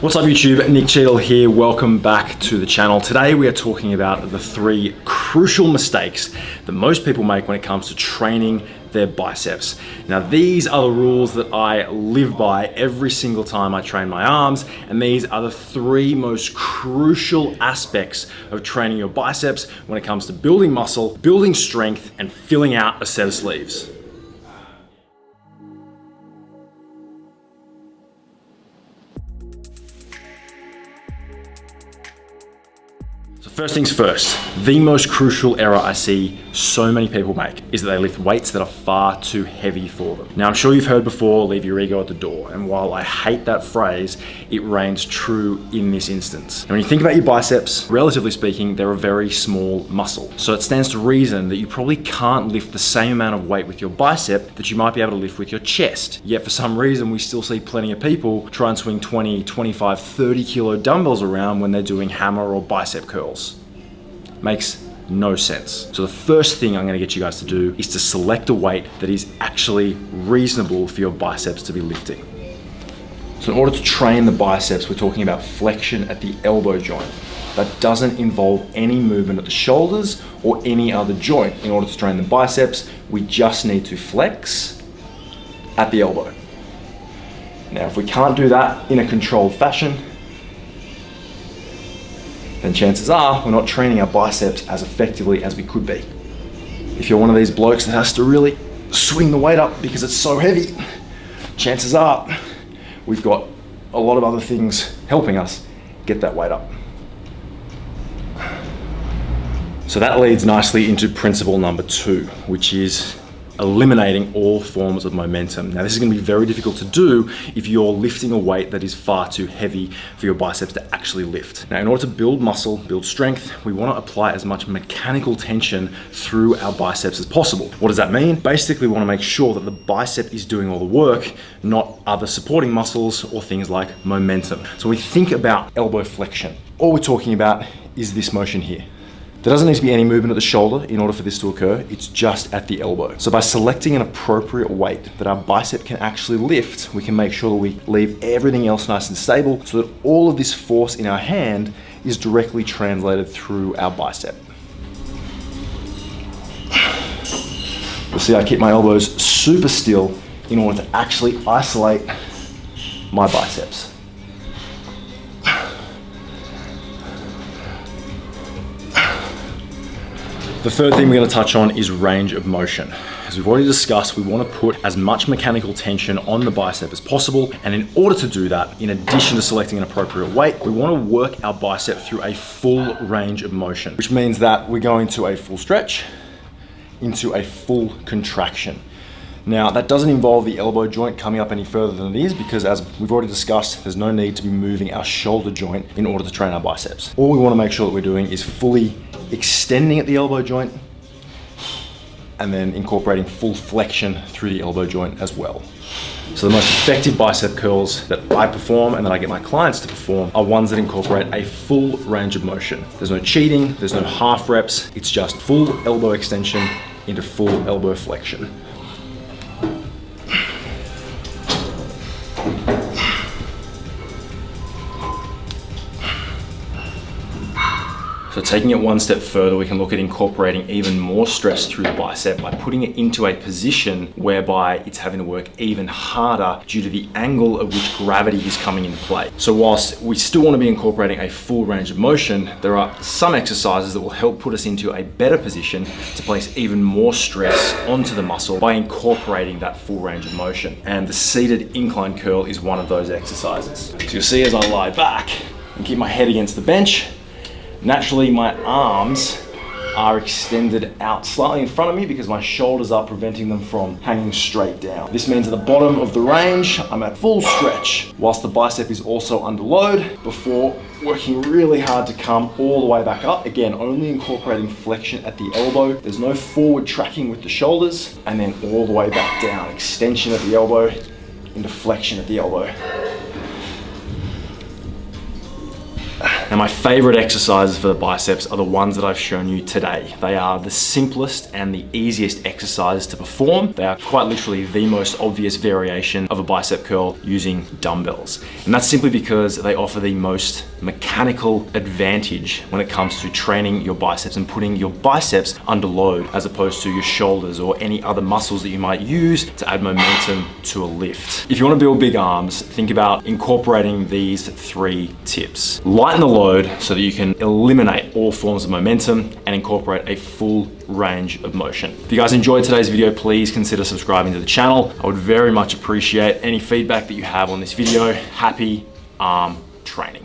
What's up YouTube, Nick Cheadle here, welcome back to the channel. Today we are talking about the 3 crucial mistakes that most people make when it comes to training their biceps. Now these are the rules that I live by every single time I train my arms, and these are the 3 most crucial aspects of training your biceps when it comes to building muscle, building strength, and filling out a set of sleeves. First things first, the most crucial error I see so many people make is that they lift weights that are far too heavy for them. Now I'm sure you've heard before, leave your ego at the door, and while I hate that phrase, it reigns true in this instance. And when you think about your biceps, relatively speaking, they're a very small muscle. So it stands to reason that you probably can't lift the same amount of weight with your bicep that you might be able to lift with your chest. Yet for some reason, we still see plenty of people try and swing 20, 25, 30 kilo dumbbells around when they're doing hammer or bicep curls. Makes no sense. So the first thing I'm gonna get you guys to do is to select a weight that is actually reasonable for your biceps to be lifting. So in order to train the biceps, we're talking about flexion at the elbow joint. That doesn't involve any movement at the shoulders or any other joint. In order to train the biceps, we just need to flex at the elbow. Now, if we can't do that in a controlled fashion, then chances are we're not training our biceps as effectively as we could be. If you're one of these blokes that has to really swing the weight up because it's so heavy, chances are we've got a lot of other things helping us get that weight up. So that leads nicely into principle number 2, which is eliminating all forms of momentum. Now this is going to be very difficult to do if you're lifting a weight that is far too heavy for your biceps to actually lift. Now in order to build muscle, build strength, we want to apply as much mechanical tension through our biceps as possible. What does that mean? Basically we want to make sure that the bicep is doing all the work, not other supporting muscles or things like momentum. So when we think about elbow flexion, all we're talking about is this motion here. There doesn't need to be any movement at the shoulder in order for this to occur, it's just at the elbow. So by selecting an appropriate weight that our bicep can actually lift, we can make sure that we leave everything else nice and stable so that all of this force in our hand is directly translated through our bicep. You'll see I keep my elbows super still in order to actually isolate my biceps. The third thing we're going to touch on is range of motion. As we've already discussed, we want to put as much mechanical tension on the bicep as possible. And in order to do that, in addition to selecting an appropriate weight, we want to work our bicep through a full range of motion, which means that we're going to a full stretch into a full contraction. Now that doesn't involve the elbow joint coming up any further than it is, because as we've already discussed, there's no need to be moving our shoulder joint in order to train our biceps. All we want to make sure that we're doing is fully extending at the elbow joint and then incorporating full flexion through the elbow joint as well. So the most effective bicep curls that I perform and that I get my clients to perform are ones that incorporate a full range of motion. There's no cheating, there's no half reps, it's just full elbow extension into full elbow flexion. So taking it one step further, we can look at incorporating even more stress through the bicep by putting it into a position whereby it's having to work even harder due to the angle at which gravity is coming into play. So whilst we still want to be incorporating a full range of motion, there are some exercises that will help put us into a better position to place even more stress onto the muscle by incorporating that full range of motion. And the seated incline curl is one of those exercises. So you'll see as I lie back and keep my head against the bench, naturally, my arms are extended out slightly in front of me because my shoulders are preventing them from hanging straight down. This means at the bottom of the range, I'm at full stretch, whilst the bicep is also under load before working really hard to come all the way back up. Again, only incorporating flexion at the elbow. There's no forward tracking with the shoulders, and then all the way back down. Extension at the elbow into flexion at the elbow. Now, my favorite exercises for the biceps are the ones that I've shown you today. They are the simplest and the easiest exercises to perform. They are quite literally the most obvious variation of a bicep curl using dumbbells. And that's simply because they offer the most mechanical advantage when it comes to training your biceps and putting your biceps under load as opposed to your shoulders or any other muscles that you might use to add momentum to a lift. If you want to build big arms, think about incorporating these 3 tips. Lighten the load so that you can eliminate all forms of momentum and incorporate a full range of motion. If you guys enjoyed today's video, please consider subscribing to the channel. I would very much appreciate any feedback that you have on this video. Happy arm training.